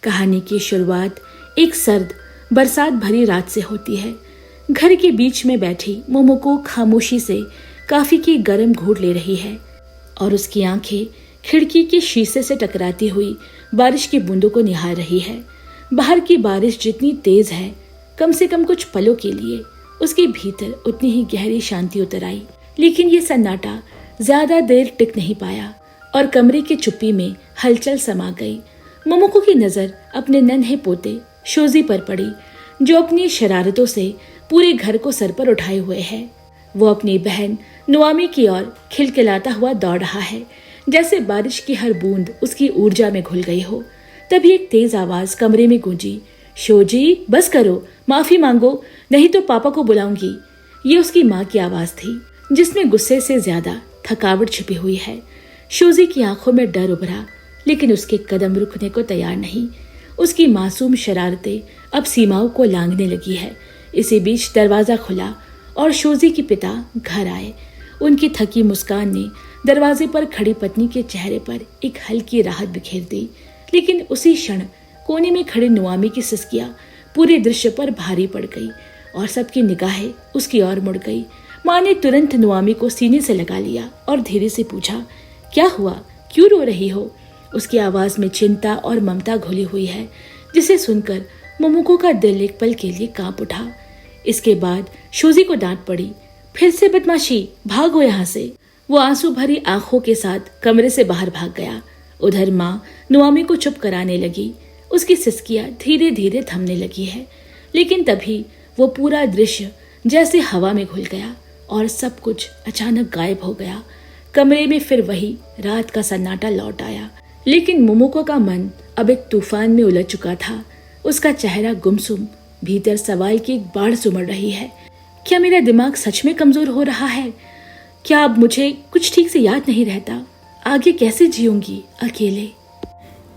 कहानी की शुरुआत एक सर्द बरसात भरी रात से होती है। घर के बीच में बैठी मोमोको खामोशी से काफी की गर्म घूंट ले रही है और उसकी आंखें खिड़की के शीशे से टकराती हुई बारिश की बूंदों को निहार रही है। बाहर की बारिश जितनी तेज है, कम से कम कुछ पलों के लिए उसके भीतर उतनी ही गहरी शांति उतर आई। लेकिन ये सन्नाटा ज्यादा देर टिक नहीं पाया और कमरे की चुप्पी में हलचल समा गई। मोमोको की नजर अपने नन्हे पोते शोजी पर पड़ी, जो अपनी शरारतों से पूरे घर को सर पर उठाए हुए है। वो अपनी बहन नुआमी की ओर खिलखिलाता हुआ दौड़ रहा है, जैसे बारिश की हर बूंद उसकी ऊर्जा में घुल गई हो। तभी एक तेज आवाज कमरे में गूंजी, शोजी बस करो, माफी मांगो, नहीं तो पापा को बुलाऊंगी। ये उसकी माँ की आवाज थी, जिसमें गुस्से से ज्यादा थकावट छिपी हुई है। शोजी की आंखों में डर उभरा, लेकिन उसके कदम रुकने को तैयार नहीं। उसकी मासूम शरारतें अब सीमाओं को लांघने लगी है। इसी बीच दरवाजा खुला और शोजी के पिता घर आए। उनकी थकी मुस्कान ने दरवाजे पर खड़ी पत्नी के चेहरे पर एक हल्की राहत बिखेर दी। लेकिन उसी क्षण कोने में खड़ी नुआमी की सिसकियां पूरे दृश्य पर भारी पड़ गई और सबकी निगाहें उसकी ओर मुड़ गई। माँ ने तुरंत नुआमी को सीने से लगा लिया और धीरे से पूछा, क्या हुआ, क्यों रो रही हो? उसकी आवाज में चिंता और ममता घुली हुई है, जिसे सुनकर मोमोको का दिल एक पल के लिए कांप उठा। इसके बाद शोजी को डांट पड़ी, फिर से बदमाशी, भागो यहाँ से। वो आंसू भरी आंखों के साथ कमरे से बाहर भाग गया। उधर माँ नुआमी को चुप कराने लगी। उसकी सिसकियां धीरे धीरे थमने लगी है, लेकिन तभी वो पूरा दृश्य जैसे हवा में घुल गया और सब कुछ अचानक गायब हो गया। कमरे में फिर वही रात का सन्नाटा लौट आया, लेकिन मोमोको का मन अब एक तूफान में उलझ चुका था। उसका चेहरा गुमसुम, भीतर सवाल की एक बाढ़ सुमड़ रही है। क्या मेरा दिमाग सच में कमजोर हो रहा है? क्या अब मुझे कुछ ठीक से याद नहीं रहता? आगे कैसे जीऊंगी अकेले?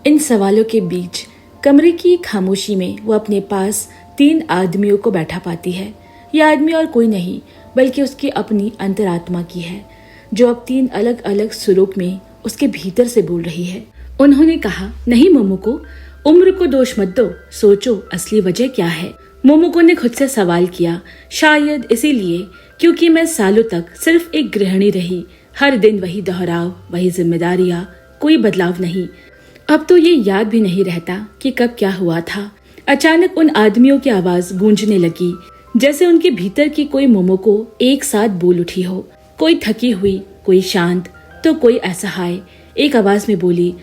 इन सवालों के बीच कमरे की खामोशी में वो अपने पास 3 आदमियों को बैठा पाती है। यह आदमी और कोई नहीं बल्कि उसकी अपनी अंतरात्मा की है, जो अब 3 अलग अलग सुरों में उसके भीतर से बोल रही है। उन्होंने कहा, नहीं मोमोको, उम्र को दोष मत दो, सोचो असली वजह क्या है। मोमोको ने खुद से सवाल किया, शायद इसीलिए क्योंकि मैं सालों तक सिर्फ एक गृहिणी रही, हर दिन वही दोहराव, वही जिम्मेदारियां, कोई बदलाव नहीं। अब तो ये याद भी नहीं रहता कि कब क्या हुआ था। अचानक उन आदमियों की आवाज गूंजने लगी, जैसे उनके भीतर की कोई मोमोको एक साथ बोल उठी हो। कोई थकी हुई, कोई शांत, तो कोई असहाय। एक आवाज में बोली,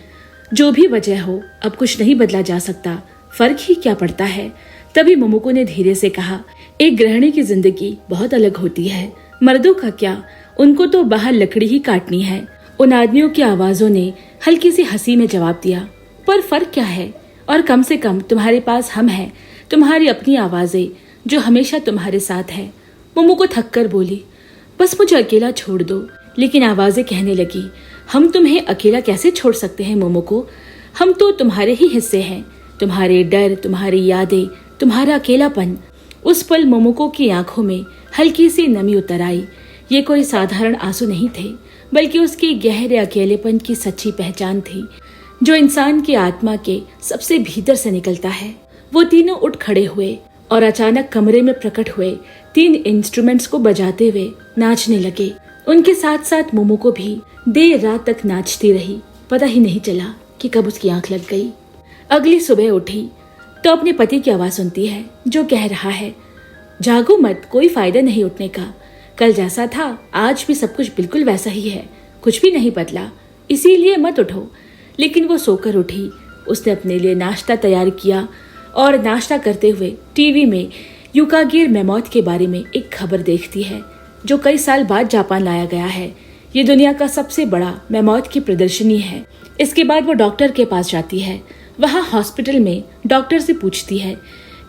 जो भी वजह हो, अब कुछ नहीं बदला जा सकता, फर्क ही क्या पड़ता है। तभी मोमोको ने धीरे से कहा, एक गृहिणी की जिंदगी बहुत अलग होती है, मर्दों का क्या, उनको तो बाहर लकड़ी ही काटनी है। उन आदमियों की आवाजों ने हल्की सी हंसी में जवाब दिया, पर फर्क क्या है? और कम से कम तुम्हारे पास हम हैं, तुम्हारी अपनी आवाजें जो हमेशा तुम्हारे साथ है। मोमोको थक कर बोली, बस मुझे अकेला छोड़ दो। लेकिन आवाजें कहने लगी, हम तुम्हें अकेला कैसे छोड़ सकते हैं मोमोको? हम तो तुम्हारे ही हिस्से हैं, तुम्हारे डर, तुम्हारी यादें, तुम्हारा अकेलापन। उस पल मोमोको की आंखों में हल्की सी नमी उतर आई। ये कोई साधारण आंसू नहीं थे, बल्कि उसके गहरे अकेलेपन की सच्ची पहचान थी, जो इंसान की आत्मा के सबसे भीतर से निकलता है। वो तीनों उठ खड़े हुए और अचानक कमरे में प्रकट हुए 3 इंस्ट्रूमेंट्स को बजाते हुए नाचने लगे। उनके साथ साथ मोमोको भी देर रात तक नाचती रही। पता ही नहीं चला कि कब उसकी आंख लग गई। अगली सुबह उठी तो अपने पति की आवाज सुनती है, जो कह रहा है, जागो मत, कोई फायदा नहीं उठने का, कल जैसा था आज भी सब कुछ बिल्कुल वैसा ही है, कुछ भी नहीं बदला, इसीलिए मत उठो। लेकिन वो सोकर उठी। उसने अपने लिए नाश्ता तैयार किया और नाश्ता करते हुए टीवी में युकागिर मेमोथ के बारे में एक खबर देखती है, जो कई साल बाद जापान लाया गया है। ये दुनिया का सबसे बड़ा मेमोथ की प्रदर्शनी है। इसके बाद वो डॉक्टर के पास जाती है। वहाँ हॉस्पिटल में डॉक्टर से पूछती है,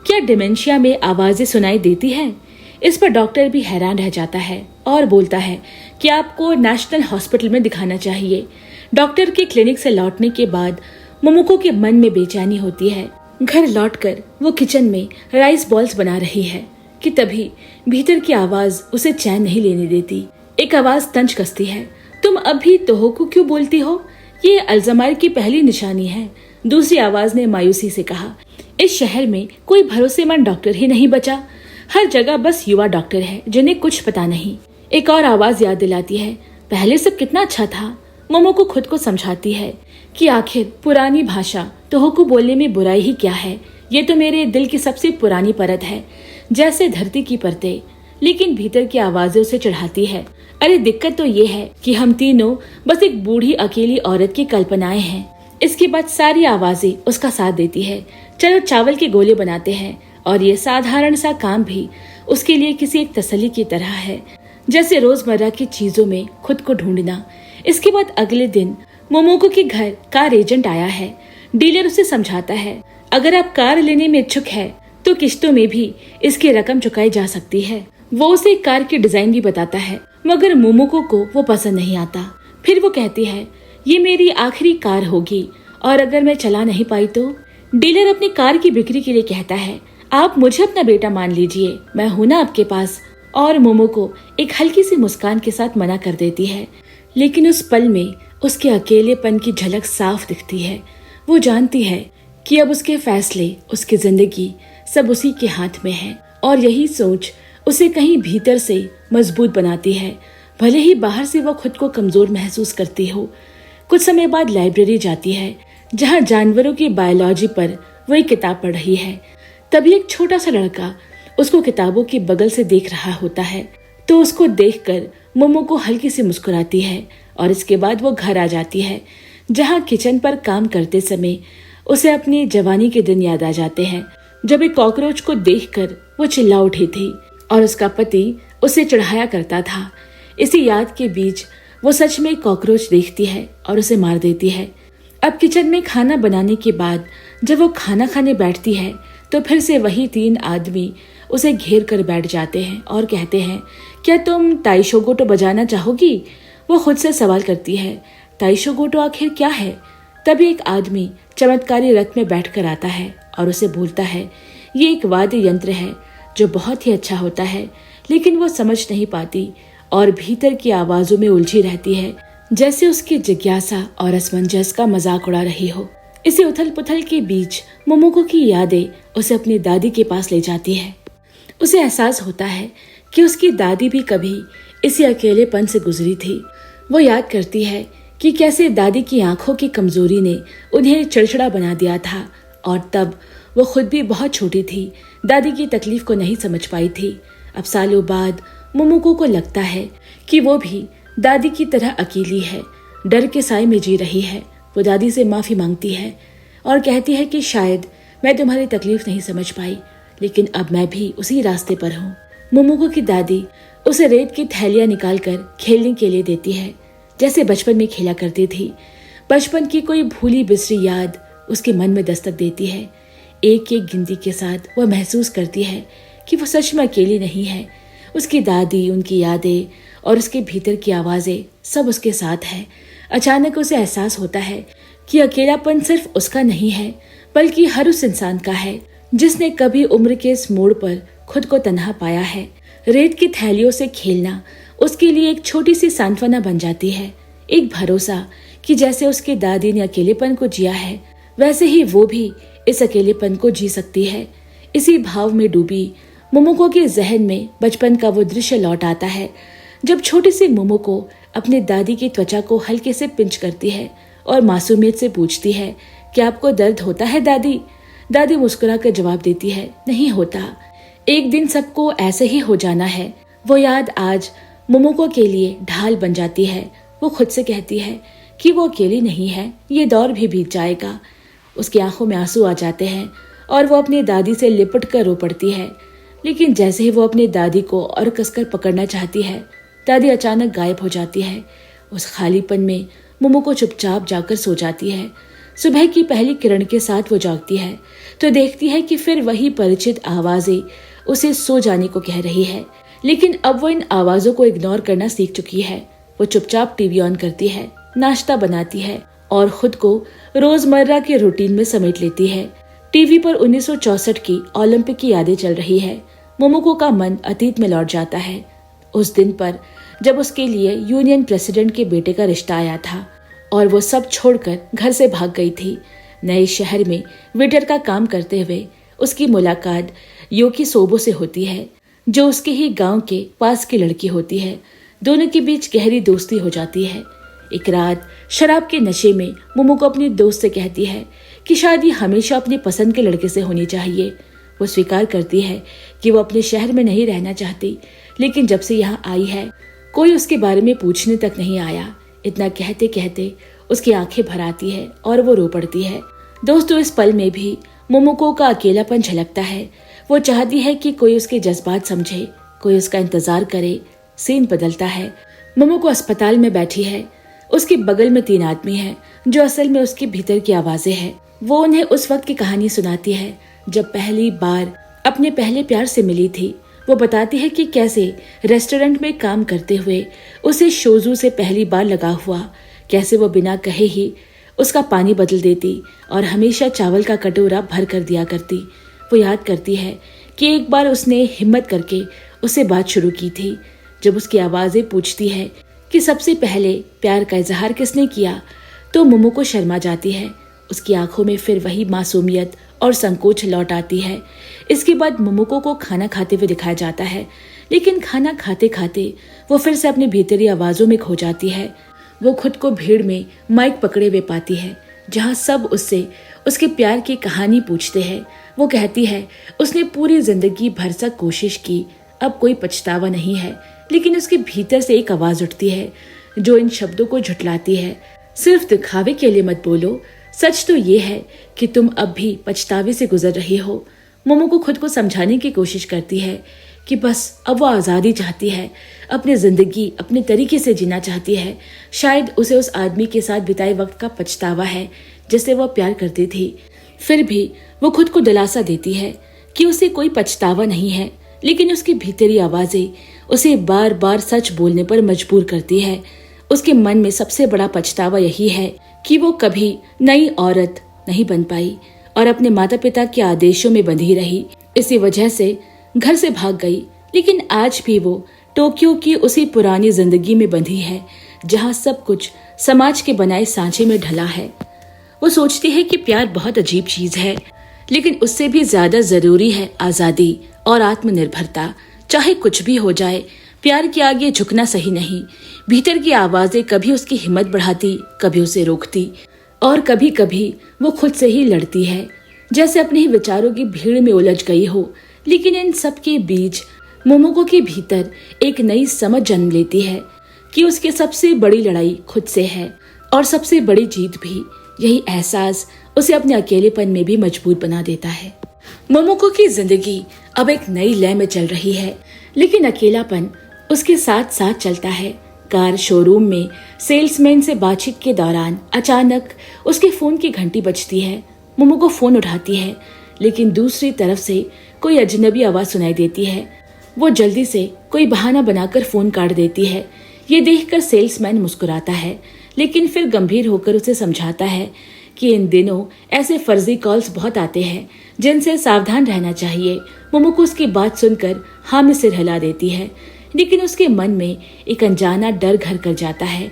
क्या डिमेंशिया में आवाजें सुनाई देती हैं? इस पर डॉक्टर भी हैरान रह जाता है और बोलता है कि आपको नेशनल हॉस्पिटल में दिखाना चाहिए। डॉक्टर के क्लिनिक से लौटने के बाद मोमोको के मन में बेचैनी होती है। घर लौटकर वो किचन में राइस बॉल्स बना रही है कि तभी भीतर की आवाज उसे चैन नहीं लेने देती। एक आवाज तंज कसती है, तुम अब भी तोहो को क्यों बोलती हो? ये अल्जाइमर की पहली निशानी है। दूसरी आवाज ने मायूसी से कहा, इस शहर में कोई भरोसेमंद डॉक्टर ही नहीं बचा। हर जगह बस युवा डॉक्टर है जिन्हें कुछ पता नहीं। एक और आवाज याद दिलाती है, पहले सब कितना अच्छा था। मोमोको खुद को समझाती है कि आखिर पुरानी भाषा तोहोकू बोलने में बुराई ही क्या है। ये तो मेरे दिल की सबसे पुरानी परत है, जैसे धरती की परतें। लेकिन भीतर की आवाजें उसे चढ़ाती है, अरे दिक्कत तो ये है कि हम तीनों बस एक बूढ़ी अकेली औरत की कल्पनाएं हैं। इसके बाद सारी आवाजें उसका साथ देती है। चलो चावल के गोले बनाते हैं। और ये साधारण सा काम भी उसके लिए किसी एक तसल्ली की तरह है, जैसे रोजमर्रा की चीजों में खुद को ढूंढना। इसके बाद अगले दिन मोमोको के घर कार एजेंट आया है। डीलर उसे समझाता है, अगर आप कार लेने में इच्छुक है तो किश्तों में भी इसकी रकम चुकाई जा सकती है। वो उसे कार की डिजाइन भी बताता है, मगर मोमोको को वो पसंद नहीं आता। फिर वो कहती है, ये मेरी आखिरी कार होगी और अगर मैं चला नहीं पाई तो। डीलर अपनी कार की बिक्री के लिए कहता है, आप मुझे अपना बेटा मान लीजिए, मैं हूं ना आपके पास। और मोमोको एक हल्की सी मुस्कान के साथ मना कर देती है, लेकिन उस पल में उसके अकेलेपन की झलक साफ दिखती है। वो जानती है कि अब उसके फैसले, उसकी जिंदगी सब उसी के हाथ में है। और यही सोच उसे कहीं भीतर से मजबूत बनाती है, भले ही बाहर से वो खुद को कमजोर महसूस करती हो। कुछ समय बाद लाइब्रेरी जाती है, जहाँ जानवरों की बायोलॉजी पर वो एक किताब पढ़ रही है। तभी एक छोटा सा लड़का उसको किताबों के बगल से देख रहा होता है, तो उसको देखकर मोमोको हल्की सी मुस्कुराती है। और इसके बाद वो घर आ जाती है, जहाँ किचन पर काम करते समय उसे अपनी जवानी के दिन याद आ जाते हैं, जब एक कॉकरोच को देखकर वो चिल्ला उठी थी और उसका पति उसे चढ़ाया करता था। इसी याद के बीच वो सच में एक कॉकरोच देखती है और उसे मार देती है। अब किचन में खाना बनाने के बाद जब वो खाना खाने बैठती है तो फिर से वही 3 आदमी उसे घेर कर बैठ जाते हैं और कहते हैं, क्या तुम ताइशोगोटो बजाना चाहोगी? वो खुद से सवाल करती है, ताइशोगोटो आखिर क्या है? तभी एक आदमी चमत्कारी रथ में बैठकर आता है और उसे बोलता है, ये एक वाद्य यंत्र है जो बहुत ही अच्छा होता है। लेकिन वो समझ नहीं पाती और भीतर की आवाजों में उलझी रहती है, जैसे उसकी जिज्ञासा और असमंजस का मजाक उड़ा रही हो। इसी उथल पुथल के बीच मोमोको की यादें उसे अपनी दादी के पास ले जाती है। उसे एहसास होता है कि उसकी दादी भी कभी इसी अकेलेपन से गुजरी थी। वो याद करती है कि कैसे दादी की आंखों की कमजोरी ने उन्हें चिड़चिड़ा बना दिया था, और तब वो खुद भी बहुत छोटी थी, दादी की तकलीफ को नहीं समझ पाई थी। अब सालों बाद मोमोको को लगता है कि वो भी दादी की तरह अकेली है, डर के साए में जी रही है। वो दादी से माफी मांगती है और कहती है कि शायद मैं तुम्हारी तकलीफ नहीं समझ पाई, लेकिन अब मैं भी उसी रास्ते पर हूँ। मोमोको की दादी उसे रेत की थैलियां निकालकर खेलने के लिए देती है, जैसे बचपन में खेला करती थी। बचपन की कोई भूली बिसरी याद उसके मन में दस्तक देती है। एक एक गिनती के साथ वह महसूस करती है कि वो सच में अकेली नहीं है। उसकी दादी, उनकी यादें और उसके भीतर की आवाजें सब उसके साथ है। अचानक उसे एहसास होता है कि अकेलापन सिर्फ उसका नहीं है, बल्कि हर उस इंसान का है जिसने कभी उम्र के इस मोड़ पर खुद को तन्हा पाया है। रेत की थैलियों से खेलना उसके लिए एक छोटी सी सांत्वना बन जाती है, एक भरोसा कि जैसे उसकी दादी ने अकेलेपन को जिया है, वैसे ही वो भी इस अकेलेपन को जी सकती है। इसी भाव में डूबी मोमोको के जहन में बचपन का वो दृश्य लौट आता है, जब छोटी सी मोमोको अपने दादी की त्वचा को हल्के से पिंच करती है और मासूमियत से पूछती है, क्या आपको दर्द होता है दादी? दादी मुस्कुरा कर जवाब देती है, नहीं होता, एक दिन सबको ऐसे ही हो जाना है। वो याद आज मोमोको के लिए ढाल बन जाती है। वो खुद से कहती है कि वो अकेली नहीं है, ये दौर भी बीत जाएगा। उसकी आंखों में आंसू आ जाते हैं और वो अपनी दादी से लिपट कर रो पड़ती है। लेकिन जैसे ही वो अपनी दादी को और कसकर पकड़ना चाहती है, दादी अचानक गायब हो जाती है। उस खालीपन में मोमोको चुपचाप जाकर सो जाती है। सुबह की पहली किरण के साथ वो जागती है तो देखती है कि फिर वही परिचित आवाजें उसे सो जाने को कह रही है। लेकिन अब वो इन आवाजों को इग्नोर करना सीख चुकी है। वो चुपचाप टीवी ऑन करती है, नाश्ता बनाती है और खुद को रोजमर्रा के रूटीन में समेट लेती है। टीवी पर 1964 की ओलंपिक की यादें चल रही है। मोमोको का मन अतीत में लौट जाता है, उस दिन पर जब उसके लिए यूनियन प्रेसिडेंट के बेटे का रिश्ता आया था और वो सब छोड़कर घर से भाग गई थी। नए शहर में वेटर का काम करते हुए उसकी मुलाकात योकी सोबो से होती है, जो उसके ही गांव के पास की लड़की होती है। दोनों के बीच गहरी दोस्ती हो जाती है। एक रात शराब के नशे में मोमोको अपनी दोस्त से कहती है कि शादी हमेशा अपनी पसंद के लड़के से होनी चाहिए। वो स्वीकार करती है कि वो अपने शहर में नहीं रहना चाहती, लेकिन जब से यहाँ आई है कोई उसके बारे में पूछने तक नहीं आया। इतना कहते कहते उसकी आंखें भर आती है और वो रो पड़ती है। दोस्तों, इस पल में भी मोमोको का अकेलापन झलकता है। वो चाहती है कि कोई उसके जज्बात समझे, कोई उसका इंतजार करे। सीन बदलता है। मोमोको अस्पताल में बैठी है। उसके बगल में 3 आदमी हैं, जो असल में उसके भीतर की आवाजें हैं। वो उन्हें उस वक्त की कहानी सुनाती है जब पहली बार अपने पहले प्यार से मिली थी। वो बताती है कि कैसे रेस्टोरेंट में काम करते हुए उसे शोजू से पहली बार लगा हुआ, कैसे वो बिना कहे ही उसका पानी बदल देती और हमेशा चावल का कटोरा भर कर दिया करती। वो याद करती है कि एक बार उसने हिम्मत करके उससे बात शुरू की थी। जब उसकी आवाजें पूछती है कि सबसे पहले प्यार का इजहार किसने किया, तो मोमोको शर्मा जाती है। उसकी आंखों में फिर वही मासूमियत और संकोच लौट आती है। इसके बाद मोमोको को खाना खाते हुए दिखाया जाता है, लेकिन खाना खाते खाते वो फिर से अपनी भीतरी आवाजों में खो जाती है। वो खुद को भीड़ में माइक पकड़े हुए पाती है, जहाँ सब उससे उसके प्यार की कहानी पूछते हैं। वो कहती है उसने पूरी जिंदगी भरसक कोशिश की, अब कोई पछतावा नहीं है। लेकिन उसके भीतर से एक आवाज उठती है जो इन शब्दों को झुठलाती है, सिर्फ दिखावे के लिए मत बोलो, सच तो ये है कि तुम अब भी पछतावे से गुजर रही हो। मोमोको खुद को समझाने की कोशिश करती है कि बस अब वो आज़ादी चाहती है, अपनी जिंदगी अपने तरीके से जीना चाहती है। शायद उसे उस आदमी के साथ बिताए वक्त का पछतावा है जिससे वह प्यार करती थी। फिर भी वो खुद को दिलासा देती है कि उसे कोई पछतावा नहीं है, लेकिन उसकी भीतरी आवाजें उसे बार बार सच बोलने पर मजबूर करती है। उसके मन में सबसे बड़ा पछतावा यही है कि वो कभी नई औरत नहीं बन पाई और अपने माता पिता के आदेशों में बंधी रही। इसी वजह से घर से भाग गई, लेकिन आज भी वो टोक्यो की उसी पुरानी जिंदगी में बंधी है, जहाँ सब कुछ समाज के बनाए सांचे में ढला है। वो सोचती है कि प्यार बहुत अजीब चीज है, लेकिन उससे भी ज्यादा जरूरी है आजादी और आत्मनिर्भरता। चाहे कुछ भी हो जाए, प्यार के आगे झुकना सही नहीं। भीतर की आवाजें कभी उसकी हिम्मत बढ़ाती, कभी उसे रोकती, और कभी कभी वो खुद से ही लड़ती है, जैसे अपने ही विचारों की भीड़ में उलझ गई हो। लेकिन इन सब के बीच मोमोको के भीतर एक नई समझ जन्म लेती है कि उसकी सबसे बड़ी लड़ाई खुद से है, और सबसे बड़ी जीत भी। यही एहसास उसे अपने अकेलेपन में भी मजबूत बना देता है। मोमोको की जिंदगी अब एक नई लय में चल रही है, लेकिन अकेलापन उसके साथ साथ चलता है। कार शोरूम में सेल्समैन से बातचीत के दौरान अचानक उसके फोन की घंटी बजती है। मोमोको फोन उठाती है, लेकिन दूसरी तरफ से कोई अजनबी आवाज सुनाई देती है। वो जल्दी से कोई बहाना बनाकर फोन काट देती है। ये देखकर सेल्समैन मुस्कुराता है, लेकिन फिर गंभीर होकर उसे समझाता है कि इन दिनों ऐसे फर्जी कॉल्स बहुत आते हैं जिनसे सावधान रहना चाहिए। मोमोको उसकी बात सुनकर हाँ में सिर हिला देती है, लेकिन उसके मन में एक अनजाना डर घर कर जाता है।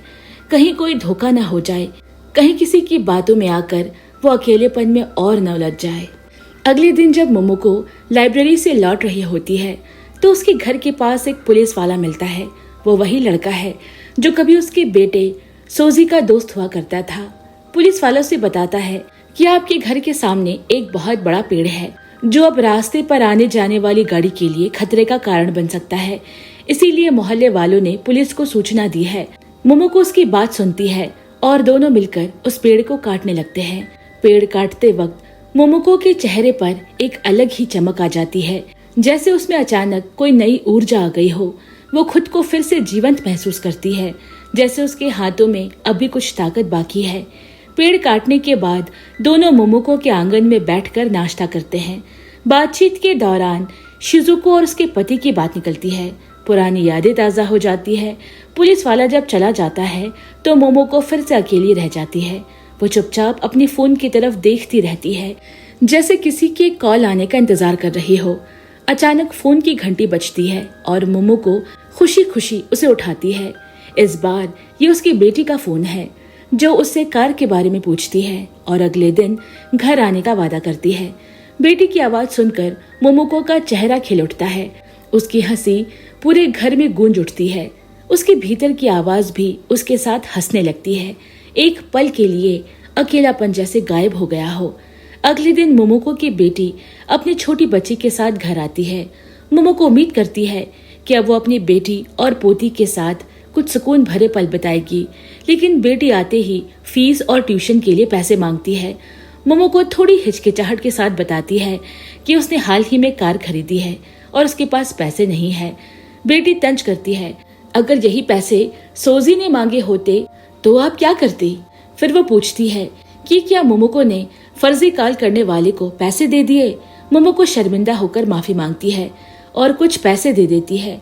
कहीं कोई धोखा न हो जाए, कहीं किसी की बातों में आकर वो अकेलेपन में और न उलझ जाए। अगले दिन जब मोमोको लाइब्रेरी से लौट रही होती है, तो उसके घर के पास एक पुलिस वाला मिलता है। वो वही लड़का है जो कभी उसके बेटे सोजी का दोस्त हुआ करता था। पुलिस वाला उसे बताता है कि आपके घर के सामने एक बहुत बड़ा पेड़ है, जो अब रास्ते पर आने जाने वाली गाड़ी के लिए खतरे का कारण बन सकता है। इसीलिए मोहल्ले वालों ने पुलिस को सूचना दी है। मोमोको उसकी बात सुनती है और दोनों मिलकर उस पेड़ को काटने लगते हैं। पेड़ काटते वक्त मोमोको के चेहरे पर एक अलग ही चमक आ जाती है, जैसे उसमें अचानक कोई नई ऊर्जा आ गई हो। वो खुद को फिर से जीवंत महसूस करती है, जैसे उसके हाथों में अभी कुछ ताकत बाकी है। पेड़ काटने के बाद दोनों मोमोको के आंगन में बैठकर नाश्ता करते हैं। बातचीत के दौरान शिजुको और उसके पति की बात निकलती है। पुरानी यादें ताजा हो जाती है। पुलिस वाला जब चला जाता है तो मोमोको फिर से अकेली रह जाती है। वो चुपचाप अपनी फोन की तरफ देखती रहती है, जैसे किसी के कॉल आने का इंतजार कर रही हो। अचानक फोन की घंटी बजती है और मोमोको खुशी खुशी उसे उठाती है। इस बार ये उसकी बेटी का फोन है। जो उससे कार के बारे में पूछती है और अगले दिन घर आने का वादा करती है। बेटी की आवाज सुनकर मोमोको का चेहरा खिल उठता है। उसकी हंसी पूरे घर में गूंज उठती है। उसके भीतर की आवाज भी उसके साथ हंसने लगती है। एक पल के लिए अकेलापन जैसे गायब हो गया हो। अगले दिन मोमोको की बेटी अपनी छोटी बच्ची के साथ घर आती है। मोमोको उम्मीद करती है कि अब वो अपनी बेटी और पोती के साथ कुछ सुकून भरे पल बिताएगी, लेकिन बेटी आते ही फीस और ट्यूशन के लिए पैसे मांगती है। मोमोको थोड़ी हिचकिचाहट के साथ बताती है कि उसने हाल ही में कार खरीदी है और उसके पास पैसे नहीं है। बेटी तंज करती है, अगर यही पैसे सोजी ने मांगे होते तो आप क्या करती? फिर वो पूछती है कि क्या मोमोको ने फर्जी कॉल करने वाले को पैसे दे दिए। मोमोको शर्मिंदा होकर माफी मांगती है और कुछ पैसे दे देती है।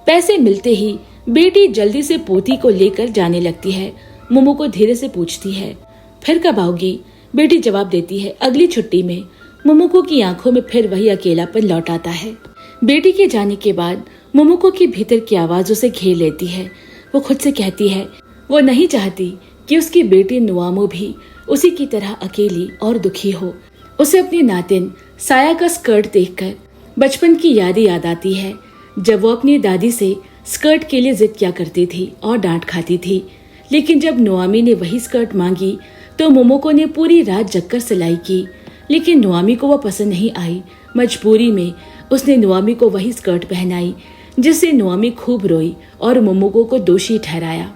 पैसे मिलते ही बेटी जल्दी से पोती को लेकर जाने लगती है। मोमोको धीरे से पूछती है, फिर कब आओगी? बेटी जवाब देती है, अगली छुट्टी में। मोमोको की आंखों में फिर वही अकेलापन लौट आता है। बेटी के जाने के बाद मोमोको की भीतर की आवाज उसे घेर लेती है। वो खुद से कहती है वो नहीं चाहती कि उसकी बेटी नुआमो भी उसी की तरह अकेली और दुखी हो। उसे अपनी नातिन साया का स्कर्ट देखकर बचपन की यादें याद आती है, जब वो अपनी दादी से स्कर्ट के लिए जिद किया करती थी और डांट खाती थी। लेकिन जब नुआमी ने वही स्कर्ट मांगी तो मोमोको ने पूरी रात जगकर सिलाई की, लेकिन नुआमी को वो पसंद नहीं आई। मजबूरी में उसने नुआमी को वही स्कर्ट पहनाई, जिससे नुआमी खूब रोई और मोमोको को दोषी ठहराया।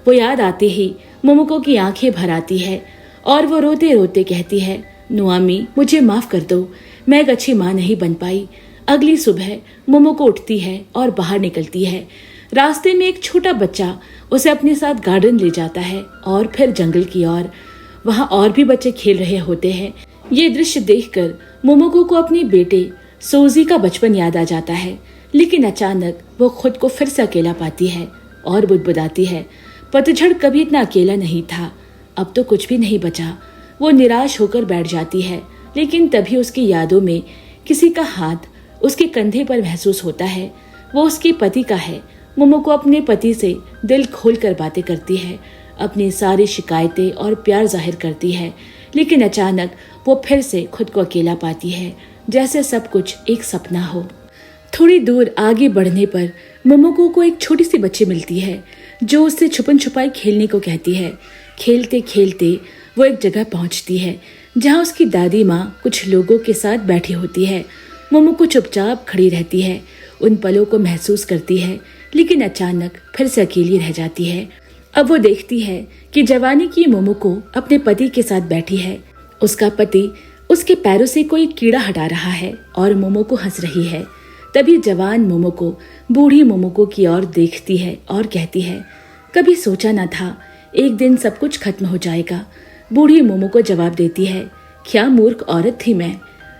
वो याद आते ही मोमोको की आंखें भर आती है और वो रोते रोते कहती है, नुआमी मुझे माफ कर दो, मैं एक अच्छी माँ नहीं बन पाई। अगली सुबह मोमोको उठती है और बाहर निकलती है। रास्ते में एक छोटा बच्चा उसे अपने साथ गार्डन ले जाता है और फिर जंगल की ओर। वहाँ और भी बच्चे खेल रहे होते हैं। ये दृश्य देखकर मोमोको को अपने बेटे सोजी का बचपन याद आ जाता है, लेकिन अचानक वो खुद को फिर से अकेला पाती है और बुदबुदाती है, पतझड़ कभी इतना अकेला नहीं था, अब तो कुछ भी नहीं बचा। वो निराश होकर बैठ जाती है, लेकिन तभी उसकी यादों में किसी का हाथ उसके कंधे पर महसूस होता है। वो उसके पति का है। मोमोको अपने पति से दिल खोलकर बातें करती है, अपनी सारी शिकायतें और प्यार जाहिर करती है, लेकिन अचानक वो फिर से खुद को अकेला पाती है, जैसे सब कुछ एक सपना हो। थोड़ी दूर आगे बढ़ने पर मोमोको को एक छोटी सी बच्ची मिलती है, जो उससे छुपन छुपाई खेलने को कहती है। खेलते खेलते वो एक जगह पहुंचती है, जहां उसकी दादी माँ कुछ लोगों के साथ बैठी होती है। मोमोको चुपचाप खड़ी रहती है, उन पलों को महसूस करती है, लेकिन अचानक फिर से अकेली रह जाती है। अब वो देखती है कि जवानी की मोमोको अपने पति के साथ बैठी है। उसका पति उसके पैरों से कोई कीड़ा हटा रहा है और मोमोको हंस रही है। तभी जवान मोमोको बूढ़ी मोमोको की ओर देखती है और कहती है, कभी सोचा न था एक दिन सब कुछ खत्म हो जाएगा। बूढ़ी मोमोको जवाब देती है, क्या मूर्ख औरत थी मैं।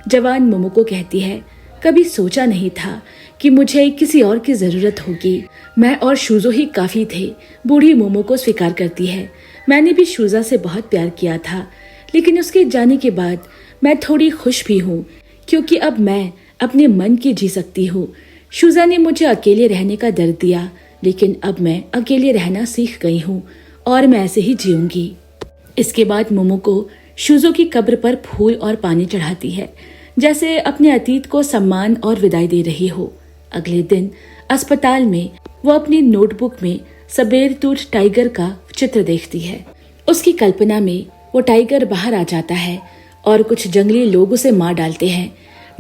जवान मोमोको कहती है, कभी सोचा नहीं था कि मुझे किसी और की जरूरत होगी। मैं और शूजो ही काफी थे। बूढ़ी मोमोको स्वीकार करती है, मैंने भी शूजा से बहुत प्यार किया था, लेकिन उसके जाने के बाद मैं थोड़ी खुश भी हूँ, क्योंकि अब मैं अपने मन की जी सकती हूँ। शूजा ने मुझे अकेले रहने का दर्द दिया, लेकिन अब मैं अकेले रहना सीख गई हूँ और मैं ऐसे ही जीऊंगी। इसके बाद मोमोको शूजो की कब्र पर फूल और पानी चढ़ाती है, जैसे अपने अतीत को सम्मान और विदाई दे रही हो। अगले दिन अस्पताल में वो अपनी नोटबुक में सबेरतूट टाइगर का चित्र देखती है। उसकी कल्पना में वो टाइगर बाहर आ जाता है और कुछ जंगली लोग उसे मार डालते हैं।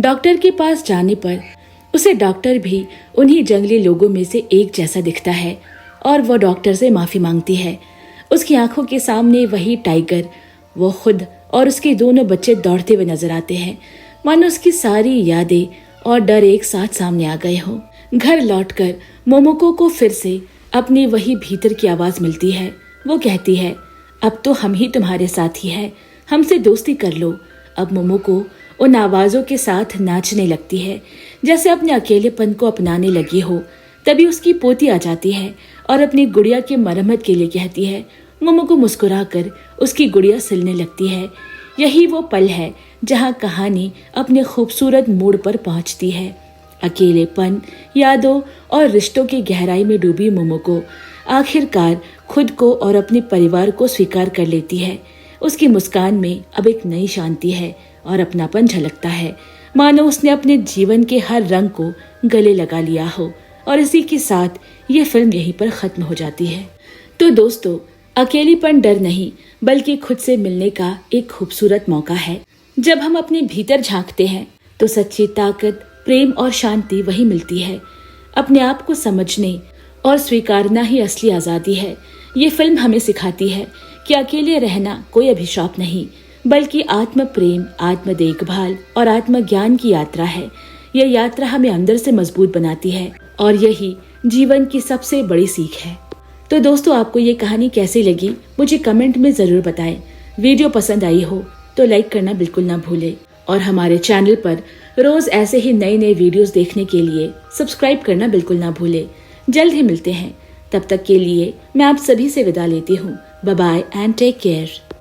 डॉक्टर के पास जाने पर उसे डॉक्टर भी उन्हीं जंगली लोगों में से एक जैसा दिखता है और वो डॉक्टर से माफी मांगती है। उसकी आंखों के सामने वही टाइगर, वो खुद और उसके दोनों बच्चे दौड़ते हुए नजर आते हैं, मानो उसकी सारी यादें और डर एक साथ सामने आ गए हों। घर लौटकर मोमोको को फिर से अपनी वही भीतर की आवाज मिलती है। वो कहती है, अब तो हम ही तुम्हारे साथी हैं, हमसे दोस्ती कर लो। अब मोमोको उन आवाजों के साथ नाचने लगती है, जैसे अपने अकेलेपन को अपनाने लगी हो। तभी उसकी पोती आ जाती है और अपनी गुड़िया की मरम्मत के लिए कहती है। मोमोको मुस्कुराकर उसकी गुड़िया सिलने लगती है। यही वो पल है जहाँ कहानी अपने खूबसूरत मोड़ पर पहुँचती है। अकेलेपन, यादों और रिश्तों की गहराई में डूबी मोमोको आखिरकार खुद को और अपने परिवार को स्वीकार कर लेती है। उसकी मुस्कान में अब एक नई शांति है और अपनापन झलकता है, मानो उसने अपने जीवन के हर रंग को गले लगा लिया हो। और इसी के साथ ये फिल्म यहीं पर खत्म हो जाती है। तो दोस्तों, अकेलीपन डर नहीं बल्कि खुद से मिलने का एक खूबसूरत मौका है। जब हम अपने भीतर झांकते हैं तो सच्ची ताकत, प्रेम और शांति वही मिलती है। अपने आप को समझने और स्वीकारना ही असली आजादी है। ये फिल्म हमें सिखाती है कि अकेले रहना कोई अभिशाप नहीं, बल्कि आत्म प्रेम, आत्म देखभाल और आत्म ज्ञान की यात्रा है। यह यात्रा हमें अंदर से मजबूत बनाती है और यही जीवन की सबसे बड़ी सीख है। तो दोस्तों, आपको ये कहानी कैसी लगी मुझे कमेंट में जरूर बताएं। वीडियो पसंद आई हो तो लाइक करना बिल्कुल ना भूलें और हमारे चैनल पर रोज ऐसे ही नए नए वीडियोस देखने के लिए सब्सक्राइब करना बिल्कुल ना भूलें। जल्द ही मिलते हैं, तब तक के लिए मैं आप सभी से विदा लेती हूँ। Bye bye and take care.